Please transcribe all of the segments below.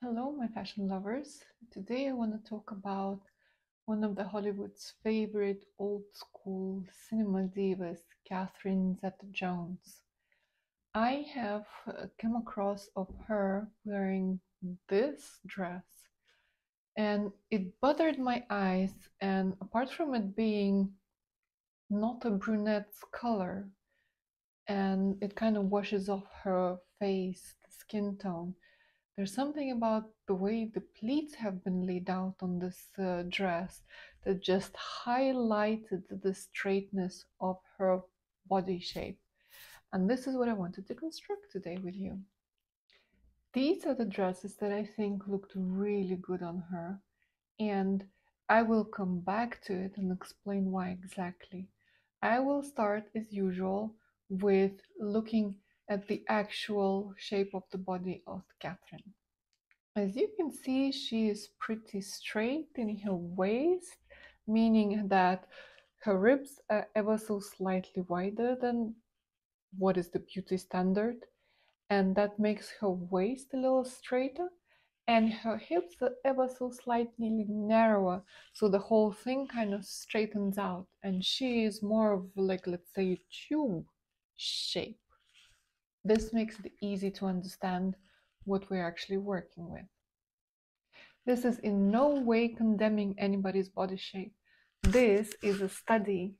Hello, my fashion lovers. Today I want to talk about one of the Hollywood's favorite old school cinema divas, Catherine Zeta Jones. I have come across of her wearing this dress and it bothered my eyes, and apart from it being not a brunette's color and it kind of washes off her face, the skin tone, there's something about the way the pleats have been laid out on this dress that just highlighted the straightness of her body shape. And this is what I wanted to construct today with you. These are the dresses that I think looked really good on her, and I will come back to it and explain why exactly. I will start as usual with looking at the actual shape of the body of Catherine. As you can see, she is pretty straight in her waist, meaning that her ribs are ever so slightly wider than what is the beauty standard, and that makes her waist a little straighter, and her hips are ever so slightly narrower, so the whole thing kind of straightens out, and she is more of like, let's say, a tube shape. This makes it easy to understand what we're actually working with. This is in no way condemning anybody's body shape. This is a study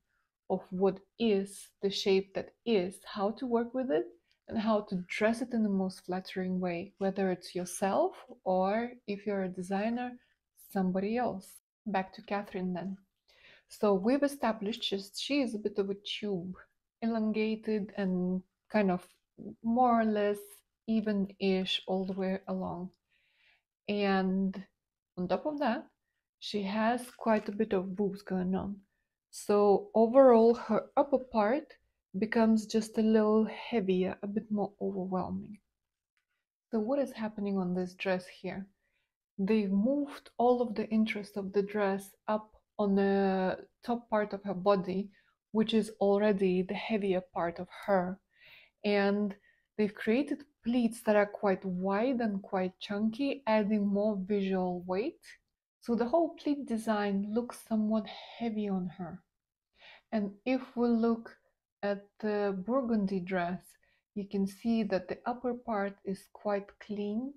of what is the shape that is, how to work with it, and how to dress it in the most flattering way, whether it's yourself or, if you're a designer, somebody else. Back to Catherine then. So we've established she is a bit of a tube, elongated and kind of more or less even-ish all the way along. And on top of that, she has quite a bit of boobs going on. So overall, her upper part becomes just a little heavier, a bit more overwhelming. So what is happening on this dress here? They've moved all of the interest of the dress up on the top part of her body, which is already the heavier part of her. And they've created pleats that are quite wide and quite chunky, adding more visual weight. So the whole pleat design looks somewhat heavy on her. And if we look at the burgundy dress, you can see that the upper part is quite clean,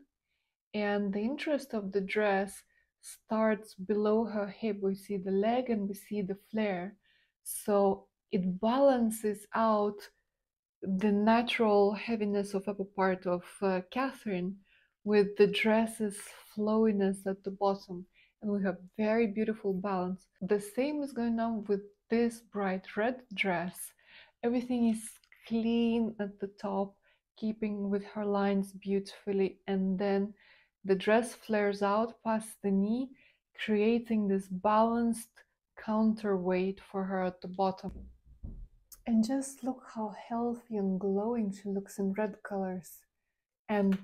and the interest of the dress starts below her hip. We see the leg and we see the flare. So it balances out the natural heaviness of upper part of Catherine with the dress's flowiness at the bottom, and we have very beautiful balance. The same is going on with this bright red dress. Everything is clean at the top, keeping with her lines beautifully, and then the dress flares out past the knee, creating this balanced counterweight for her at the bottom. And just look how healthy and glowing she looks in red colors, and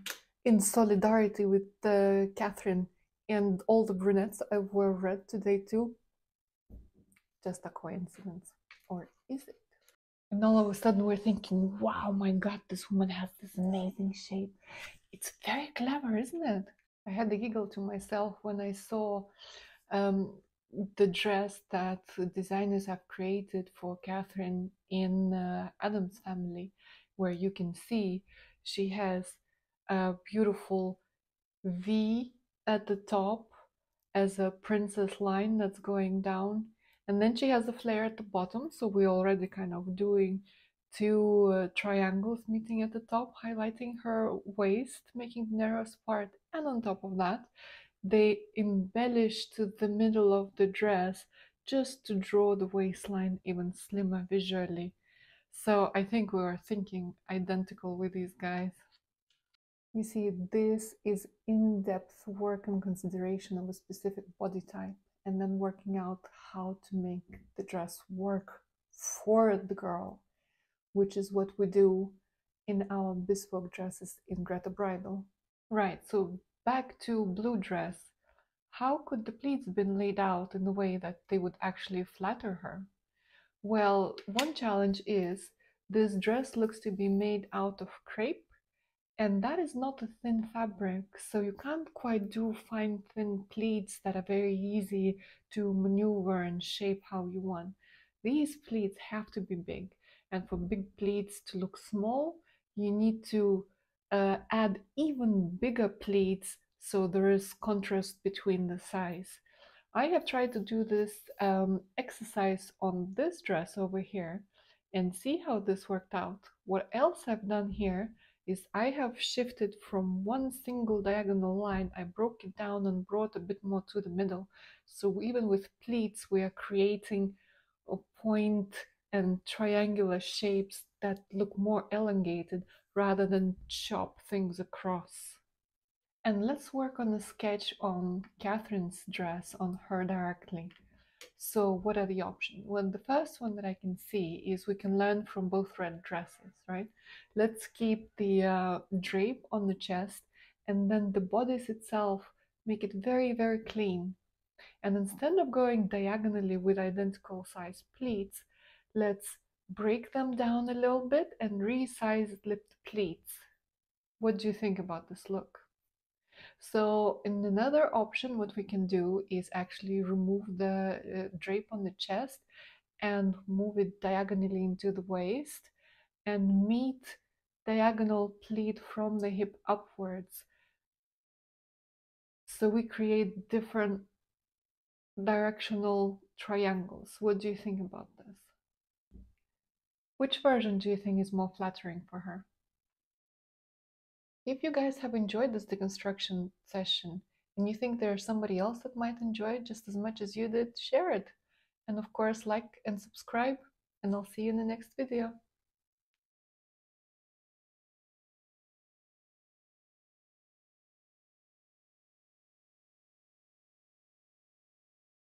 in solidarity with Catherine and all the brunettes I wear red today too. Just a coincidence, or is it? And all of a sudden we're thinking, wow, my God, this woman has this amazing shape. It's very clever, isn't it? I had a giggle to myself when I saw um, the dress that designers have created for Catherine in Adam's Family, where you can see she has a beautiful V at the top as a princess line that's going down, and then she has a flare at the bottom, so we're already kind of doing two triangles meeting at the top, highlighting her waist, making the narrowest part, and on top of that they embellished the middle of the dress just to draw the waistline even slimmer visually. So I think we were thinking identical with these guys. You see, this is in-depth work and consideration of a specific body type, and then working out how to make the dress work for the girl, which is what we do in our bespoke dresses in Greta Bridal. Right, so back to blue dress. How could the pleats been laid out in a way that they would actually flatter her? Well, one challenge is this dress looks to be made out of crepe, And that is not a thin fabric, so you can't quite do fine thin pleats that are very easy to maneuver and shape how you want. These pleats have to be big, and for big pleats to look small, you need to add even bigger pleats so there is contrast between the size. I have tried to do this exercise on this dress over here and see how this worked out. What else I've done here is I have shifted from one single diagonal line, I broke it down and brought a bit more to the middle. So even with pleats, we are creating a point and triangular shapes that look more elongated rather than chop things across. And let's work on the sketch on Catherine's dress on her directly. So what are the options? Well, the first one that I can see is we can learn from both red dresses, right? Let's keep the drape on the chest and then the bodice itself, make it very, very clean. And instead of going diagonally with identical size pleats, let's break them down a little bit and resize the pleats. What do you think about this look? So in another option, what we can do is actually remove the drape on the chest and move it diagonally into the waist and meet diagonal pleat from the hip upwards. So we create different directional triangles. What do you think about this? Which version do you think is more flattering for her? If you guys have enjoyed this deconstruction session and you think there's somebody else that might enjoy it just as much as you did, share it. And of course, like and subscribe, and I'll see you in the next video.